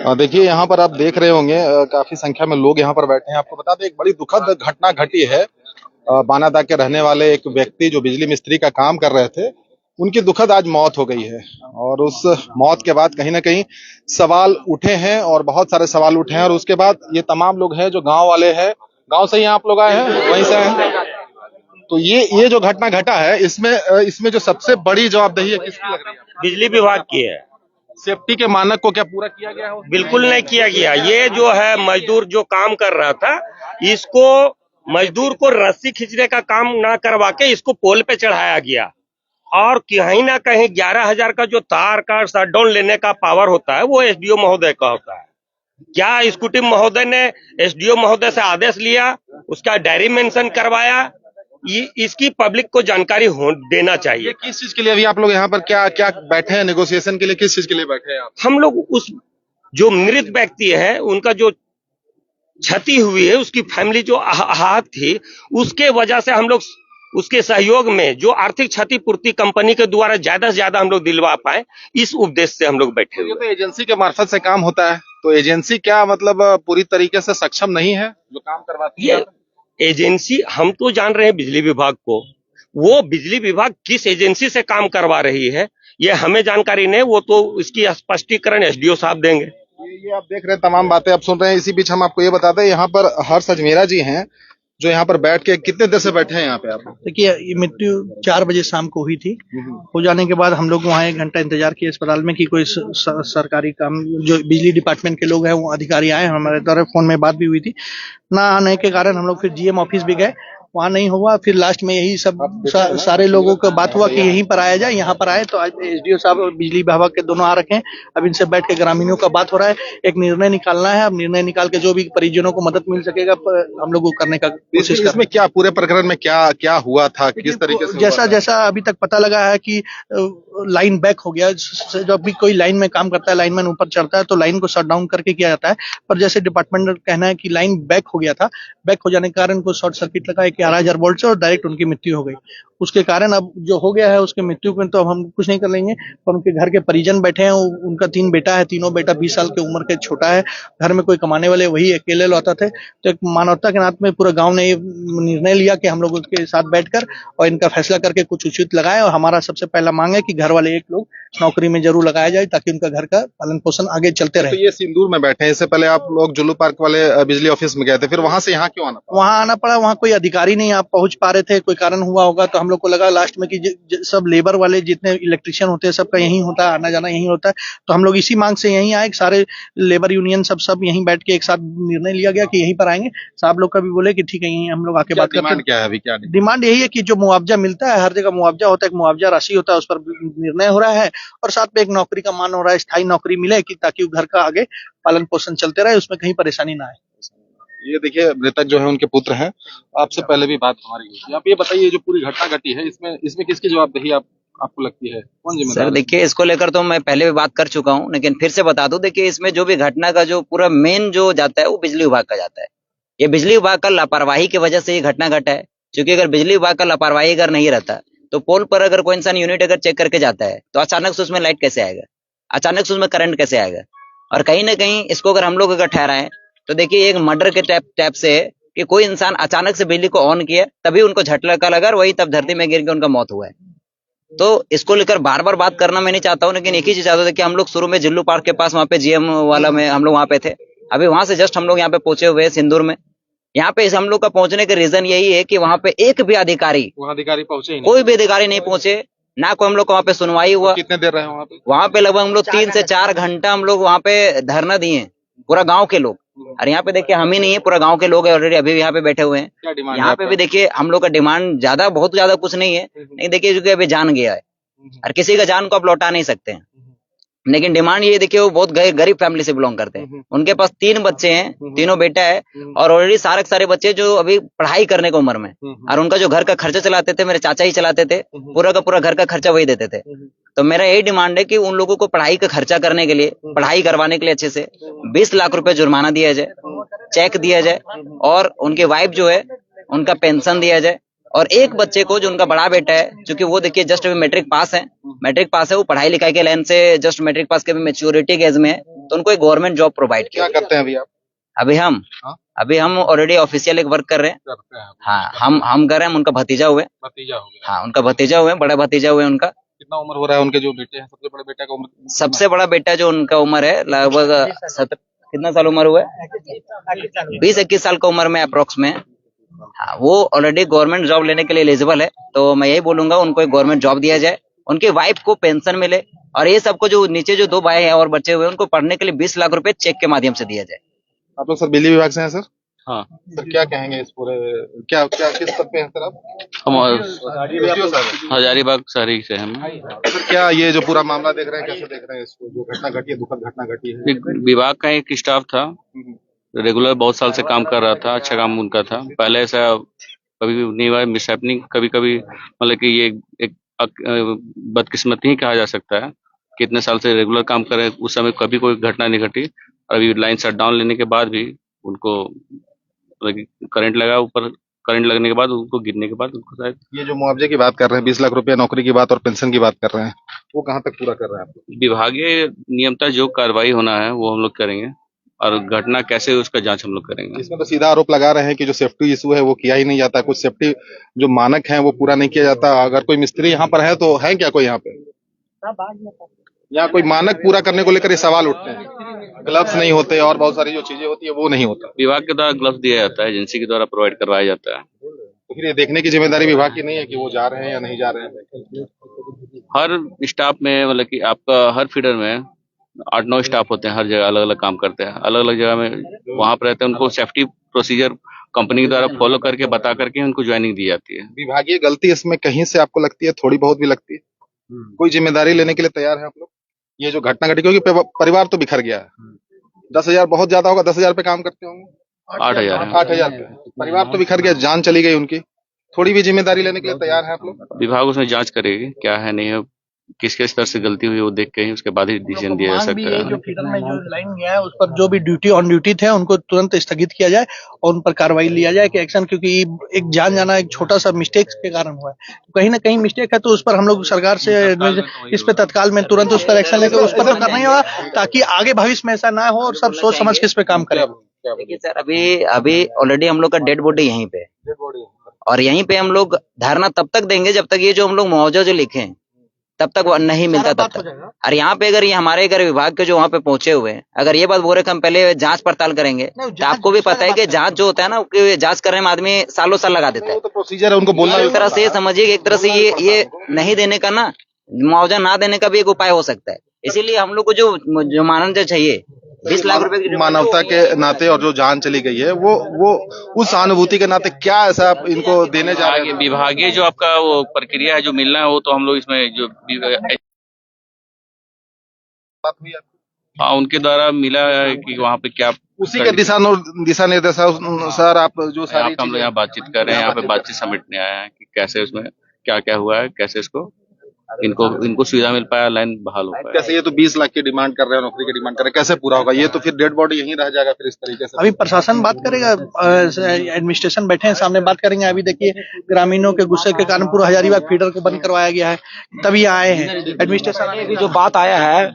देखिए यहाँ पर आप देख रहे होंगे काफी संख्या में लोग यहाँ पर बैठे हैं। आपको बता दें एक बड़ी दुखद घटना घटी है। बानादा के रहने वाले एक व्यक्ति जो बिजली मिस्त्री का काम कर रहे थे, उनकी दुखद आज मौत हो गई है। और उस मौत के बाद कहीं ना कहीं सवाल उठे हैं और बहुत सारे सवाल उठे हैं। और उसके बाद ये तमाम लोग हैं जो गांव वाले हैं, गांव से ही आप लोग आए हैं, वहीं से हैं। तो ये जो घटना घटा है, इसमें जो सबसे बड़ी जवाबदेही है किसकी लग रही है? बिजली विभाग की है। सेफ्टी के मानक को क्या पूरा किया गया है? बिल्कुल नहीं किया गया। ये जो है मजदूर जो काम कर रहा था, इसको मजदूर को रस्सी खींचने का काम ना करवा के इसको पोल पे चढ़ाया गया। और कहीं ना कहीं 11,000 का जो तार का शटडाउन लेने का पावर होता है वो एसडीओ महोदय का होता है। क्या एग्जीक्यूटिव महोदय ने एसडीओ महोदय से आदेश लिया, उसका डायरी मेंशन करवाया? इसकी पब्लिक को जानकारी देना चाहिए। ये किस चीज के लिए अभी आप लोग यहाँ पर क्या क्या बैठे हैं नेगोशिएशन के लिए? किस चीज के लिए बैठे हैं आप? हम लोग उस जो मृत व्यक्ति है उनका जो क्षति हुई है, उसकी फैमिली जो आहत थी, उसके वजह से हम लोग उसके सहयोग में जो आर्थिक क्षतिपूर्ति कंपनी के द्वारा ज्यादा से ज्यादा हम लोग दिलवा पाए, इस उद्देश्य से हम लोग बैठे हुए। ये तो एजेंसी के मार्फत से काम होता है, तो एजेंसी क्या मतलब पूरी तरीके से सक्षम नहीं है जो काम करवाती है? एजेंसी हम तो जान रहे हैं बिजली विभाग को, वो बिजली विभाग किस एजेंसी से काम करवा रही है ये हमें जानकारी नहीं। वो तो इसकी स्पष्टीकरण एसडीओ साहब देंगे। ये आप देख रहे हैं, तमाम बातें आप सुन रहे हैं। इसी बीच हम आपको ये बताते हैं, यहाँ पर हर्ष अजमेरा जी हैं जो यहाँ पर बैठ के कितने देर से बैठे हैं यहाँ पे आप? देखिए, ये मृत्यु 4 बजे शाम को हुई थी। हो जाने के बाद हम लोग वहाँ 1 घंटा इंतजार किए अस्पताल में कि कोई सरकारी काम जो बिजली डिपार्टमेंट के लोग हैं वो अधिकारी आए। हमारे द्वारा फोन में बात भी हुई थी, ना आने के कारण हम लोग फिर जीएम ऑफिस भी गए, वहाँ नहीं हुआ। फिर लास्ट में यही सब सारे लोगों को बात हुआ कि यहीं पर आया जाए, यहाँ पर आए। तो आज एसडीओ साहब और बिजली विभाग के दोनों आ रखे हैं। अब इनसे बैठ के ग्रामीणों का बात हो रहा है, एक निर्णय निकालना है। अब निर्णय निकाल के जो भी परिजनों को मदद मिल सकेगा हम लोग वो करने का कोशिश कर। इसमें क्या पूरे प्रकरण में क्या क्या हुआ था, किस तरीके से? जैसा अभी तक पता लगा है कि लाइन बैक हो गया। जब भी कोई लाइन में काम करता है, लाइनमैन ऊपर चढ़ता है तो लाइन को शट डाउन करके किया जाता है। पर जैसे डिपार्टमेंट का कहना है कि लाइन बैक हो गया था, बैक हो जाने के कारण को शॉर्ट सर्किट लगा 11,000 वोल्ट से और डायरेक्ट उनकी मृत्यु हो गई। उसके कारण अब जो हो गया है उसके मृत्यु को तो अब हम कुछ नहीं कर लेंगे। पर उनके घर के परिजन बैठे हैं, उनका 3 बेटा है, तीनों बेटा 20 साल की उम्र के छोटा है, घर में कोई कमाने वाले वही अकेले लौटा थे। तो एक मानवता के नाते में पूरे गांव ने ये निर्णय लिया कि हम लोग उसके साथ बैठकर और इनका फैसला करके कुछ उचित लगाए। और हमारा सबसे पहला मांग है कि घर वाले एक लोग नौकरी में जरूर लगाया जाए ताकि उनका घर का पालन पोषण आगे चलते रहे। तो ये सिंदूर में बैठे हैं, इससे पहले आप लोग जुल्लू पार्क वाले बिजली ऑफिस में गए थे, फिर वहां से यहाँ क्यों आना पड़ा? वहां आना पड़ा, वहां कोई अधिकारी नहीं आप पहुंच पा रहे थे, कोई कारण हुआ होगा। तो हम लोग को लगा लास्ट में कि सब लेबर वाले जितने इलेक्ट्रिशियन होते हैं सबका यहीं होता है, आना जाना यहीं होता है। तो हम लोग इसी मांग से यहीं आए। सारे लेबर यूनियन सब यहीं बैठ के एक साथ निर्णय लिया गया कि यहीं पर आएंगे। साहब लोग का भी बोले कि ठीक है यहीं हम लोग आके बात करते हैं। क्या है अभी? क्या डिमांड यही है कि जो मुआवजा मिलता है, हर जगह मुआवजा होता है, एक मुआवजा राशि होता है, उस पर निर्णय हो रहा है। और साथ में एक नौकरी का मान हो रहा है, स्थायी नौकरी मिले कि ताकि घर का आगे पालन पोषण चलते रहे, उसमें कहीं परेशानी ना आए। ये देखिए, मृतक जो है उनके पुत्र हैं। आपसे पहले भी बात हमारी हुई थी। आप ये बताइए, जो पूरी घटना घटी है इसमें किसकी जवाबदेही आपको लगती है? कौन जिम्मेदार? सर देखिए, इसको लेकर तो मैं पहले भी बात कर चुका हूं, लेकिन फिर से बता दूं। देखिए, इसमें जो भी घटना का जो पूरा मेन जो जाता है वो बिजली विभाग का जाता है। ये बिजली विभाग का लापरवाही की वजह से ये घटना घटा है। क्योंकि अगर बिजली विभाग का लापरवाही अगर नहीं रहता तो पोल पर अगर कोई इंसान यूनिट अगर चेक करके जाता है तो अचानक से उसमें लाइट कैसे आएगा, अचानक से उसमें करंट कैसे आएगा? और कहीं ना कहीं इसको अगर हम लोग अगर ठहराएं तो देखिए, एक मर्डर के टाइप से है कि कोई इंसान अचानक से बिजली को ऑन किया, तभी उनको झटका लगा और वही तब धरती में गिर के उनका मौत हुआ है। तो इसको लेकर बार बार बात करना मैं नहीं चाहता हूँ, लेकिन एक ही चीज चाहता था कि हम लोग शुरू में जिल्लू पार्क के पास वहाँ पे जीएम वाला में हम लोग वहाँ पे थे। अभी वहां से जस्ट हम लोग यहाँ पे पहुंचे हुए हैं सिंदूर में। यहाँ पे हम लोग का पहुंचने का रीजन यही है कि वहाँ पे एक भी अधिकारी पहुंचे ही नहीं? कोई भी अधिकारी नहीं पहुंचे, ना कोई हम लोग को वहाँ पे सुनवाई हुआ। कितने देर रहे वहाँ पे? वहाँ पे लगभग हम लोग 3 से 4 घंटा हम लोग वहाँ पे धरना दिए, पूरा गाँव के लोग। और यहाँ पे देखिए, हम ही नहीं है, पूरा गांव के लोग हैं ऑलरेडी अभी यहाँ पे बैठे हुए हैं। यहाँ पे भी देखिए हम लोग का डिमांड बहुत ज्यादा कुछ नहीं है, नहीं देखिए, क्योंकि अभी जान गया है और किसी का जान को आप लौटा नहीं सकते हैं। लेकिन डिमांड ये देखिए, वो बहुत गरीब फैमिली से बिलोंग करते हैं। उनके पास 3 बच्चे हैं, तीनों बेटा है, और ऑलरेडी सारे बच्चे जो अभी पढ़ाई करने की उम्र में, और उनका जो घर का खर्चा चलाते थे मेरे चाचा ही चलाते थे, पूरा का पूरा घर का खर्चा वही देते थे। तो मेरा यही डिमांड है कि उन लोगों को पढ़ाई का खर्चा करने के लिए, पढ़ाई करवाने के लिए अच्छे से 20 लाख रुपए जुर्माना दिया जाए, चेक दिया जाए, और उनकी वाइफ जो है उनका पेंशन दिया जाए। और एक बच्चे को जो उनका बड़ा बेटा है, क्योंकि वो देखिए जस्ट अभी मैट्रिक पास है, वो पढ़ाई लिखाई के लाइन से जस्ट मैट्रिक पास के भी मैच्योरिटी के एज में है, तो उनको एक गवर्नमेंट जॉब प्रोवाइड क्या किया। करते हैं अभी आप? अभी हम हाँ? अभी हम ऑलरेडी ऑफिशियल एक वर्क कर रहे हैं। करते हैं आप? हाँ, हम कर रहे हैं, हम उनका भतीजा हुए। भतीजा हो गया। हाँ, उनका भतीजा हुए, बड़ा भतीजा हुए उनका। कितना उम्र हो रहा है उनके जो बेटे हैं? सबसे बड़े बेटे का उम्र? सबसे बड़ा बेटा जो उनका उम्र है लगभग कितना साल उम्र हुआ है? 20-21 साल का उम्र में अप्रोक्स में। हाँ, वो ऑलरेडी गवर्नमेंट जॉब लेने के लिए एलिजिबल है, तो मैं यही बोलूंगा उनको एक गवर्नमेंट जॉब दिया जाए, उनके वाइफ को पेंशन मिले, और ये सबको जो नीचे जो 2 भाई हैं और बच्चे हुए उनको पढ़ने के लिए 20 लाख रुपए चेक के माध्यम से दिया जाए। आप लोग सर बिजली विभाग से हैं सर? हाँ, सर क्या कहेंगे इस पूरे, क्या क्या किस पद पे हैं सर आप? हम SDO साहब। हजारीबाग शहरी से हम। सर क्या ये जो पूरा मामला देख रहे हैं, कैसे देख रहे हैं इसको, जो घटना घटी है, दुखद घटना घटी है? एक विभाग का एक स्टाफ था, रेगुलर बहुत साल से काम कर रहा था, अच्छा काम उनका था। पहले ऐसा कभी भी नहीं हुआ, मिसहैपनिंग कभी कभी, मतलब कि ये एक बदकिस्मती ही कहा जा सकता है। कितने साल से रेगुलर काम कर रहे हैं, उस समय कभी कोई घटना नहीं घटी। अभी लाइन शट डाउन लेने के बाद भी उनको करंट लगा, ऊपर करंट लगने के बाद उनको गिरने के बाद उनको शायद। ये जो मुआवजे की बात कर रहे हैं, 20 लाख रुपए नौकरी की बात और पेंशन की बात कर रहे हैं, वो कहाँ तक पूरा कर रहे हैं आप लोग? विभागीय नियमता जो कार्रवाई होना है वो हम लोग करेंगे, और घटना कैसे हुई उसका जांच हम लोग करेंगे। इसमें तो सीधा आरोप लगा रहे हैं कि जो सेफ्टी इशू है वो किया ही नहीं जाता, कुछ सेफ्टी जो मानक हैं वो पूरा नहीं किया जाता। अगर कोई मिस्त्री यहाँ पर है तो है क्या कोई यहाँ पे? यहाँ कोई मानक पूरा करने को लेकर ये सवाल उठते हैं। ग्लव्स नहीं होते और बहुत सारी जो चीजें होती है वो नहीं होता। विभाग के द्वारा ग्लव्स दिया जाता है, एजेंसी के द्वारा प्रोवाइड करवाया जाता है। तो फिर ये देखने की जिम्मेदारी विभाग की नहीं है कि वो जा रहे हैं या नहीं जा रहे हैं? हर स्टाफ में, मतलब कि आपका हर फीडर में 8-9 स्टाफ होते हैं, हर जगह अलग अलग काम करते हैं, अलग अलग जगह में वहां पर रहते हैं। उनको सेफ्टी प्रोसीजर कंपनी के द्वारा फॉलो करके बता करके उनको ज्वाइनिंग दी जाती है। विभागीय गलती इसमें कहीं से आपको लगती है? थोड़ी बहुत भी लगती है? कोई जिम्मेदारी लेने के लिए तैयार है आप लोग? ये जो घटना घटी, क्योंकि परिवार तो बिखर गया है। 10,000 बहुत ज्यादा होगा, 10,000 पे काम करते होंगे? 8,000 है। 8,000 पे परिवार तो बिखर गया, जान चली गई उनकी। थोड़ी भी जिम्मेदारी लेने के लिए तैयार है आप लोग? विभाग उसमें जांच करेगी क्या है नहीं है, किस किस तरह से गलती हुई वो देख के ही उसके बाद ही डिसीजन दिया जा मांग भी सकता है है। जो फीडर में जो लाइन गया है उस पर जो भी ड्यूटी ऑन ड्यूटी थे उनको तुरंत स्थगित किया जाए और उन पर कार्रवाई लिया जाए कि एक्शन, क्योंकि एक जान जाना एक छोटा सा मिस्टेक के कारण हुआ है। तो कहीं ना कहीं मिस्टेक है, तो उस पर हम लोग सरकार से इस पे तत्काल में तुरंत उस पर एक्शन लेकर उस पर तो करना ही होगा, ताकि आगे भविष्य में ऐसा ना हो और सब सोच समझ के इस पे काम करें। देखिए सर, अभी ऑलरेडी हम लोग का डेड बॉडी यहीं पे है, और यहीं पे हम लोग धरना तब तक देंगे जब तक ये जो हम लोग मुआवजा जो लिखे हैं तब तक वो नहीं मिलता तब तक। और यहाँ पे अगर ये हमारे अगर विभाग के जो वहाँ पे पहुंचे हुए हैं, अगर ये बात बोल रहे कि हम पहले जांच पड़ताल करेंगे, तो आपको भी पता है कि जांच जो होता है ना, जांच करने में आदमी सालों साल लगा देता है। तो प्रोसीजर है, उनको बोलना। एक तरह से ये समझिए कि एक तरह से ये नहीं देने का ना, मुआवजा ना देने का भी एक उपाय हो सकता है। इसीलिए हम लोग को जो मानना चाहिए 20 लाख रुपए की मानवता के नाते और जो जान चली गई है वो उस सहानुभूति के नाते क्या ऐसा आप इनको देने जा रहे हैं? विभागीय जो आपका वो प्रक्रिया है जो मिलना है वो तो हम लोग इसमें जो बात हुई आपकी? हाँ, उनके द्वारा मिला है कि वहाँ पे क्या उसी के दिशा निर्देशानुसार आप जो सारी हम लोग यहाँ बातचीत कर रहे हैं, यहाँ पे बातचीत समेटने आए हैं कि कैसे उसमें क्या क्या हुआ है, कैसे इसको इनको सुविधा मिल पाया, लाइन बहाल हो पाया। कैसे ये तो 20 लाख की डिमांड कर रहे हैं, नौकरी की डिमांड कर रहे हैं, कैसे पूरा होगा? ये तो फिर डेड बॉडी यहीं रह जाएगा फिर इस तरीके से। अभी प्रशासन बात करेगा, एडमिनिस्ट्रेशन बैठे हैं सामने, बात करेंगे। अभी देखिए ग्रामीणों के गुस्से के कारण पूरा हजारीबाग फीडर को बंद करवाया गया है, तभी आए हैं एडमिनिस्ट्रेशन। भी जो बात आया है,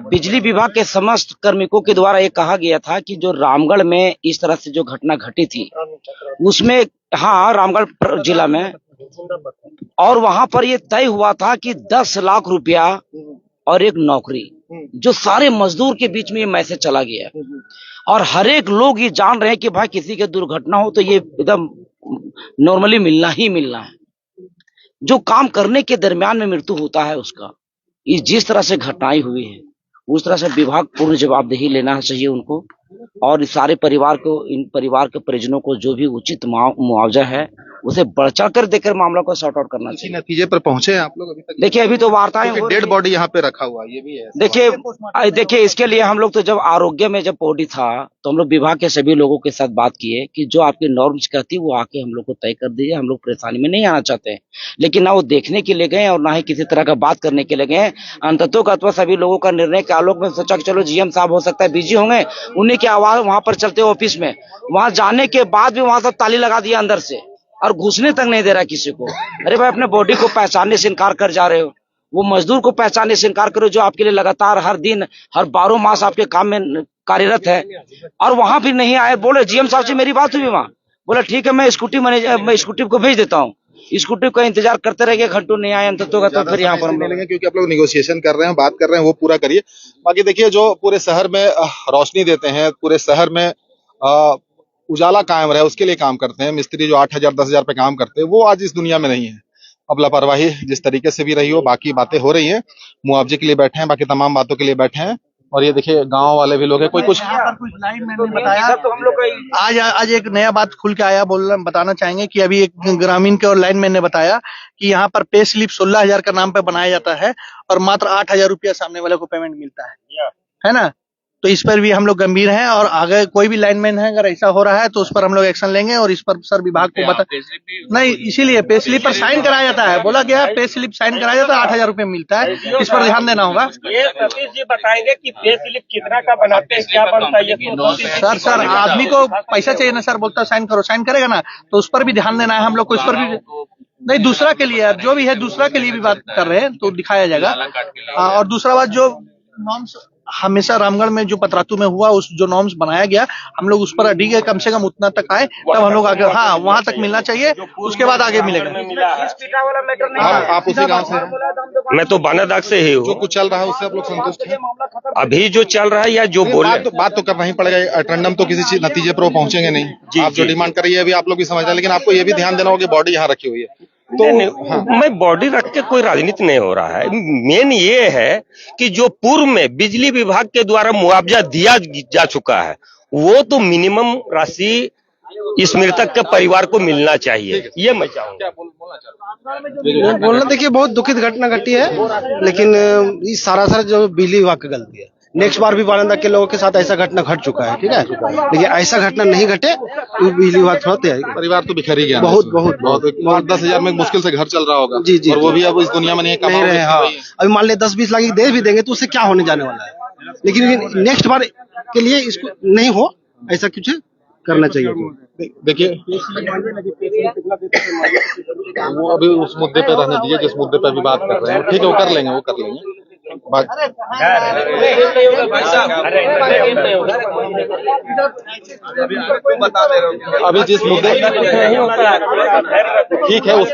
बिजली विभाग के समस्त कार्मिकों के द्वारा ये कहा गया था कि जो रामगढ़ में इस तरह से जो घटना घटी थी उसमें, हाँ रामगढ़ जिला में, और वहां पर ये तय हुआ था कि 10 लाख रुपया और एक नौकरी, जो सारे मजदूर के बीच में ये मैसेज चला गया, और हर एक लोग ये जान रहे हैं कि भाई किसी की दुर्घटना हो तो ये एकदम नॉर्मली मिलना ही मिलना है। जो काम करने के दरमियान में मृत्यु होता है उसका, ये जिस तरह से घटनाएं हुई है उस तरह से विभाग पूर्ण जवाबदेही लेना चाहिए उनको, और इस सारे परिवार को, इन परिवार के परिजनों को जो भी उचित मुआवजा है उसे बढ़ चढ़ कर देकर मामला को सॉर्ट आउट करना चाहिए। नतीजे पर पहुंचे हैं आप लोग अभी तक? देखिए अभी तो वार्ताएं, डेड बॉडी यहाँ पे रखा हुआ है, ये भी है। देखिए इसके लिए हम लोग तो जब आरोग्य में जब बॉडी था तो हम लोग विभाग के सभी लोगों के साथ बात किए कि जो आपकी नॉर्म्स कहती है वो आके हम लोग को तय कर दीजिए, हम लोग परेशानी में नहीं आना चाहते हैं। लेकिन ना वो देखने के लिए गए और ना ही किसी तरह का बात करने के लिए गए। अंततः सभी लोगों का निर्णय के आलोक में सोचा कि चलो जीएम साहब हो सकता है बिजी होंगे, उन्हीं की आवाज वहां पर चलते ऑफिस में, वहां जाने के बाद भी वहां सब ताली लगा दिया अंदर से और घुसने तक नहीं दे रहा किसी को। अरे भाई अपने बॉडी को पहचानने से इनकार कर जा रहे हो, वो मजदूर को पहचानने से इनकार करो जो आपके लिए लगातार हर दिन हर 12 मास आपके काम में कार्यरत है, और वहां भी नहीं आए। बोले जीएम साहब से मेरी बात हुई वहां, बोला ठीक है मैं स्कूटी को भेज देता हूँ। स्कूटी का इंतजार करते रहेंगे, घंटों नहीं आए अंत तो फिर यहाँ पर हम लोग लेंगे क्योंकि आप लोग निगोशिएशन कर रहे हैं, बात कर रहे हैं, वो पूरा करिए। बाकी देखिए जो पूरे शहर में रोशनी देते हैं, पूरे शहर में उजाला कायम रहे उसके लिए काम करते हैं मिस्त्री जो 8,000 10,000 पे काम करते हैं, वो आज इस दुनिया में नहीं है। अब लापरवाही जिस तरीके से भी रही हो, बाकी बातें हो रही हैं, मुआवजे के लिए बैठे हैं, बाकी तमाम बातों के लिए बैठे हैं। और ये देखिए गांव वाले भी लोग हैं, कोई कुछ कुछ लाइन मैंने बताया। आज एक नया बात खुल के आया, बताना चाहेंगे कि अभी एक ग्रामीण के और लाइन मैन ने बताया कि यहाँ पर पे स्लिप 16,000 का नाम पे बनाया जाता है और मात्र 8,000 रुपया सामने वाले को पेमेंट मिलता है ना। तो इस पर भी हम लोग गंभीर हैं और आगे कोई भी लाइनमैन है अगर ऐसा हो रहा है तो उस पर हम लोग एक्शन लेंगे और इस पर सर विभाग को बता नहीं, इसीलिए पे स्लिप पर साइन कराया जाता है, बोला गया पे स्लिप साइन कराया जाता है, 8,000 रुपये मिलता है, इस पर ध्यान देना होगा। ये सतीश जी बताएंगे कि पे स्लिप कितना का बनाते हैं, क्या बनता है ये। सर आदमी को पैसा चाहिए ना सर, बोलता है साइन करो, साइन करेगा ना, तो उस पर भी ध्यान देना है हम लोग को। इस पर भी नहीं, दूसरा के लिए जो भी है दूसरा के लिए भी बात कर रहे हैं तो दिखाया जाएगा। और दूसरा बात जो नॉर्म्स हमेशा रामगढ़ में जो पतरातू में हुआ, उस जो नॉर्म्स बनाया गया हम लोग उस पर अड़ी गए, कम से कम उतना तक आए तब हम लोग आगे, हाँ वहां तक मिलना चाहिए, उसके बाद आगे मिलेगा। आप उसी गांव से? मैं तो बानादाग से ही हूँ। जो कुछ चल रहा है उससे आप लोग संतुष्ट हैं? अभी जो चल रहा है या जो बोल रहे हैं, बात तो करना ही पड़ेगा, अटेंडम तो किसी चीज नतीजे पर वो पहुंचेंगे नहीं। आप जो डिमांड कर रही है अभी आप लोग भी समझ रहे हैं, लेकिन आपको ये भी ध्यान देना होगा बॉडी यहाँ रखी हुई है तो मैं बॉडी रख के कोई राजनीति नहीं हो रहा है। मेन ये है कि जो पूर्व में बिजली विभाग के द्वारा मुआवजा दिया जा चुका है वो तो मिनिमम राशि इस मृतक के परिवार को मिलना चाहिए, ये मैं चाहूंगा। बोलना देखिए बहुत दुखित घटना घटी है, लेकिन ये सारा जो बिजली विभाग की गलती है। नेक्स्ट बार भी बारांदा के लोगों के साथ ऐसा घटना घट चुका है, ठीक है, लेकिन ऐसा घटना नहीं घटे बिजली विभाग थोड़ा तैयारी। परिवार तो बिखर ही गया, बहुत 10,000 में मुश्किल से घर चल रहा होगा। जी और वो भी अब इस दुनिया में नहीं कमा रहे हैं। हाँ, अभी मान ले 10-20 लाख दे भी देंगे तो उससे क्या होने जाने वाला है, लेकिन नेक्स्ट बार के लिए इसको नहीं हो ऐसा कुछ करना चाहिए। देखिए वो अभी उस मुद्दे पे रहने दीजिए जिस मुद्दे पे अभी बात कर रहे हैं, ठीक है वो कर लेंगे बात। अभी जिस मुद्दे ठीक है उस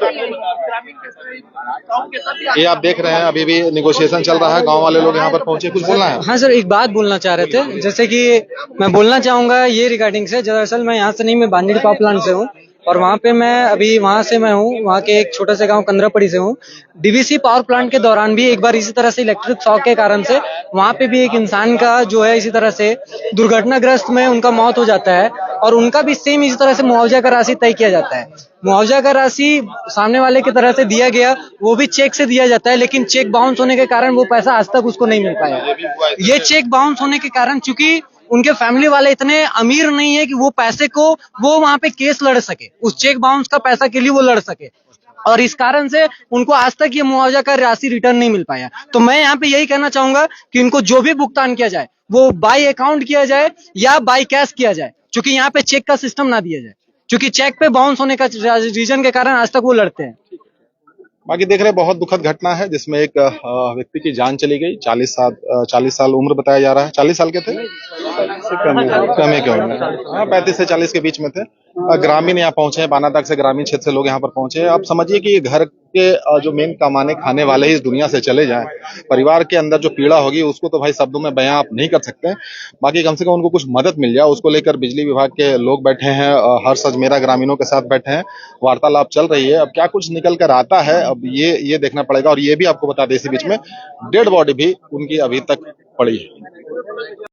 ये आप देख रहे हैं अभी भी निगोशिएशन चल रहा है, गांव वाले लोग यहाँ पर पहुंचे, कुछ बोलना है? हाँ सर, एक बात बोलना चाह रहे थे, जैसे कि मैं बोलना चाहूंगा ये रिगार्डिंग से, दरअसल मैं यहाँ से नहीं, मैं बांदीड़ पावर प्लांट से हूँ और वहाँ पे मैं अभी वहाँ से मैं हूँ, वहाँ के एक छोटे से गांव कंदरापड़ी से हूँ। डीवीसी पावर प्लांट के दौरान भी एक बार इसी तरह से इलेक्ट्रिक शॉक के कारण से वहाँ पे भी एक इंसान का जो है इसी तरह से दुर्घटनाग्रस्त में उनका मौत हो जाता है और उनका भी सेम इसी तरह से मुआवजा का राशि तय किया जाता है। मुआवजा का राशि सामने वाले की तरह से दिया गया, वो भी चेक से दिया जाता है, लेकिन चेक बाउंस होने के कारण वो पैसा आज तक उसको नहीं मिल पाया। ये चेक बाउंस होने के कारण चूंकि उनके फैमिली वाले इतने अमीर नहीं है कि वो पैसे को वो वहां पे केस लड़ सके, उस चेक बाउंस का पैसा के लिए वो लड़ सके, और इस कारण से उनको आज तक ये मुआवजा का राशि रिटर्न नहीं मिल पाया। तो मैं यहाँ पे यही कहना चाहूंगा कि इनको जो भी भुगतान किया जाए वो बाय अकाउंट किया जाए या बाय कैश किया जाए, क्योंकि यहाँ पे चेक का सिस्टम ना दिया जाए, क्योंकि चेक पे बाउंस होने का रीजन के कारण आज तक वो लड़ते हैं। बाकी देख रहे हैं बहुत दुखद घटना है जिसमें एक व्यक्ति की जान चली गई। 40 साल उम्र बताया जा रहा है। 40 साल के थे, कम ही हाँ 35 से 40 के बीच में थे। ग्रामीण यहाँ पहुंचे हैं, बानादाग से ग्रामीण क्षेत्र से लोग यहाँ पर पहुंचे हैं। आप समझिए कि घर के जो मेन कमाने खाने वाले ही इस दुनिया से चले जाएं, परिवार के अंदर जो पीड़ा होगी उसको तो भाई शब्दों में बयां आप नहीं कर सकते। बाकी कम से कम उनको कुछ मदद मिल जाए, उसको लेकर बिजली विभाग के लोग बैठे हैं, हर्ष अजमेरा ग्रामीणों के साथ बैठे हैं, वार्तालाप चल रही है। अब क्या कुछ निकल कर आता है अब ये देखना पड़ेगा। और ये भी आपको बता दें इसी बीच में डेड बॉडी भी उनकी अभी तक पड़ी है।